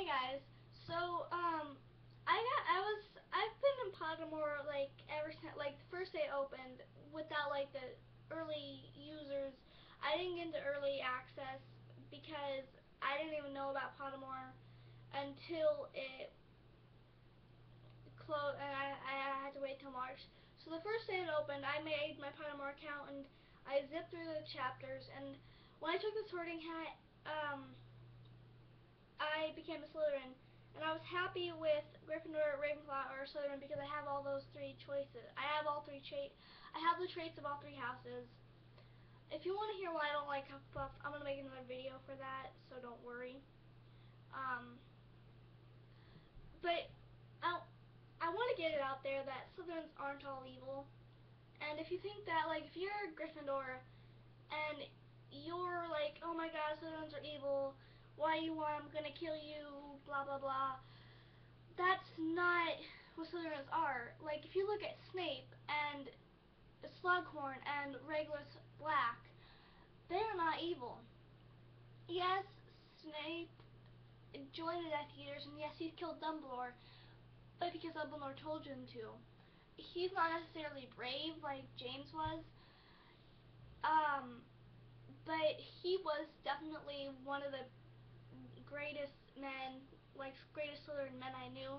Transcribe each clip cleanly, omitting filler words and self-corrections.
Hey guys, so I've been in Pottermore like ever since like the first day it opened without like the early users. I didn't get into early access because I didn't even know about Pottermore until it closed, and I had to wait till March. So the first day it opened, I made my Pottermore account and I zipped through the chapters, and when I took the Sorting Hat, I became a Slytherin, and I was happy with Gryffindor, Ravenclaw, or Slytherin because I have all those three choices. I have all three I have the traits of all three houses. If you want to hear why I don't like Hufflepuff, I'm gonna make another video for that, so don't worry. But I want to get it out there that Slytherins aren't all evil, and if you think that, like, if you're a Gryffindor and you're like, oh my god, Slytherins are evil, why you want, I'm gonna kill you, blah blah blah. That's not what Slytherins are. Like, if you look at Snape and Slughorn and Regulus Black, they're not evil. Yes, Snape joined the Death Eaters, and yes, he killed Dumbledore, but because Dumbledore told him to. He's not necessarily brave like James was, but he was definitely one of the greatest men, like greatest Slytherin men I knew.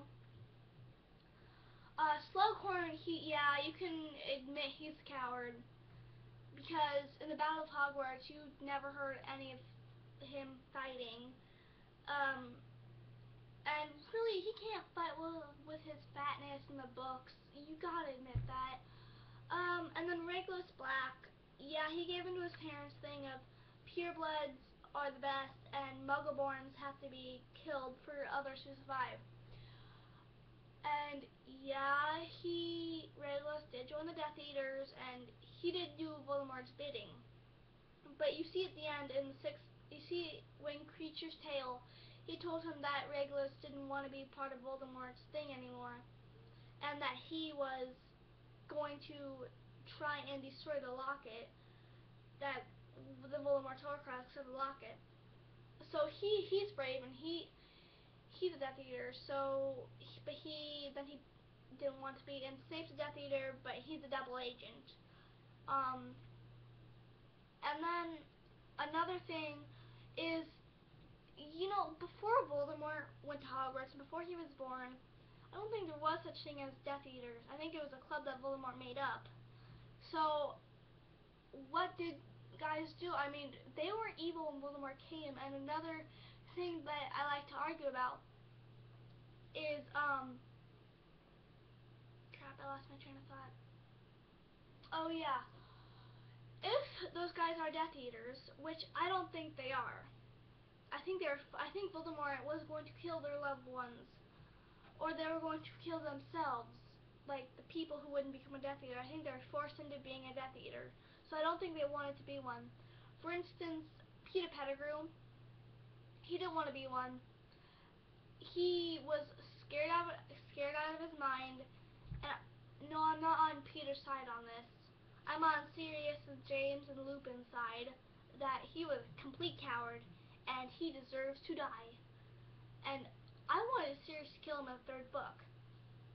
Slughorn, yeah, you can admit he's a coward, because in the Battle of Hogwarts, you never heard any of him fighting. And really, he can't fight with his fatness in the books. You gotta admit that. And then Regulus Black, yeah, he gave into his parents' thing of purebloods are the best and Muggleborns have to be killed for others to survive. And yeah, Regulus did join the Death Eaters, and he did do Voldemort's bidding. But you see at the end, in the you see when Creature's Tale, he told him that Regulus didn't want to be part of Voldemort's thing anymore, and that he was going to try and destroy the locket, that the Voldemort's Horcrux of the locket. So he's brave, and he's a Death Eater. So, but he didn't want to be. And Snape's a Death Eater, but he's a double agent. And then another thing is, you know, before Voldemort went to Hogwarts and before he was born, I don't think there was such thing as Death Eaters. I think it was a club that Voldemort made up. So, what did guys do? I mean, they weren't evil when Voldemort came. And another thing that I like to argue about is, crap, I lost my train of thought. Oh yeah, if those guys are Death Eaters, which I don't think they are, I think Voldemort was going to kill their loved ones, or they were going to kill themselves, like the people who wouldn't become a Death Eater. I think they were forced into being a Death Eater, so I don't think they wanted to be one. For instance, Peter Pettigrew, he didn't want to be one. He was scared out of his mind, and no, I'm not on Peter's side on this. I'm on Sirius and James and Lupin's side, that he was a complete coward, and he deserves to die. And I wanted Sirius to kill him in the third book,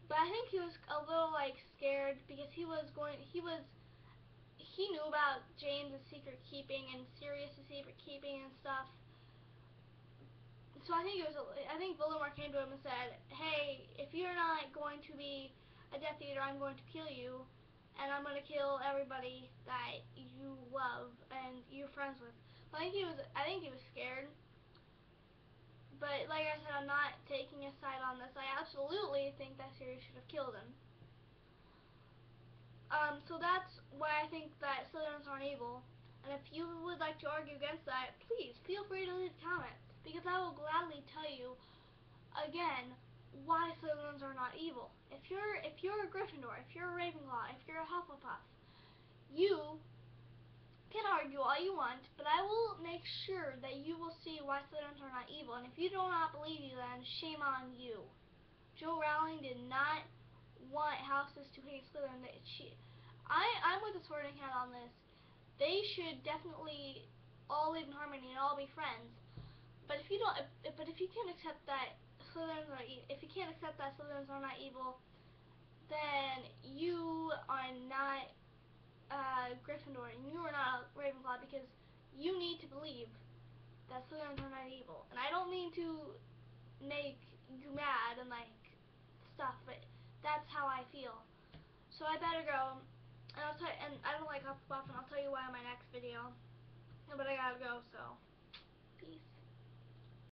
but I think he was a little like scared because he knew about James' secret keeping and Sirius' secret keeping and stuff. So I think Voldemort came to him and said, "Hey, if you're not going to be a Death Eater, I'm going to kill you, and I'm going to kill everybody that you love and you're friends with." So I think he was scared. But like I said, I'm not taking a side on this. I absolutely think that Sirius should have killed him. So that's why I think that Slytherins aren't evil. And if you would like to argue against that, please feel free to leave comments, because I will gladly tell you again why Slytherins are not evil. If you're a Gryffindor, if you're a Ravenclaw, if you're a Hufflepuff, you can argue all you want, but I will make sure that you will see why Slytherins are not evil. And if you do not believe you, then shame on you. Jo Rowling did not want houses to hate Slytherin. I'm with the Sorting Hat on this. They should definitely all live in harmony and all be friends. But if you don't, but if you can't accept that Slytherins are if you can't accept that Slytherins are not evil, then you are not Gryffindor, and you are not Ravenclaw, because you need to believe that Slytherins are not evil. And I don't mean to make you mad and like stuff, but that's how I feel. So I better go, and and I don't like Hufflepuff, and I'll tell you why in my next video. But I gotta go, so peace.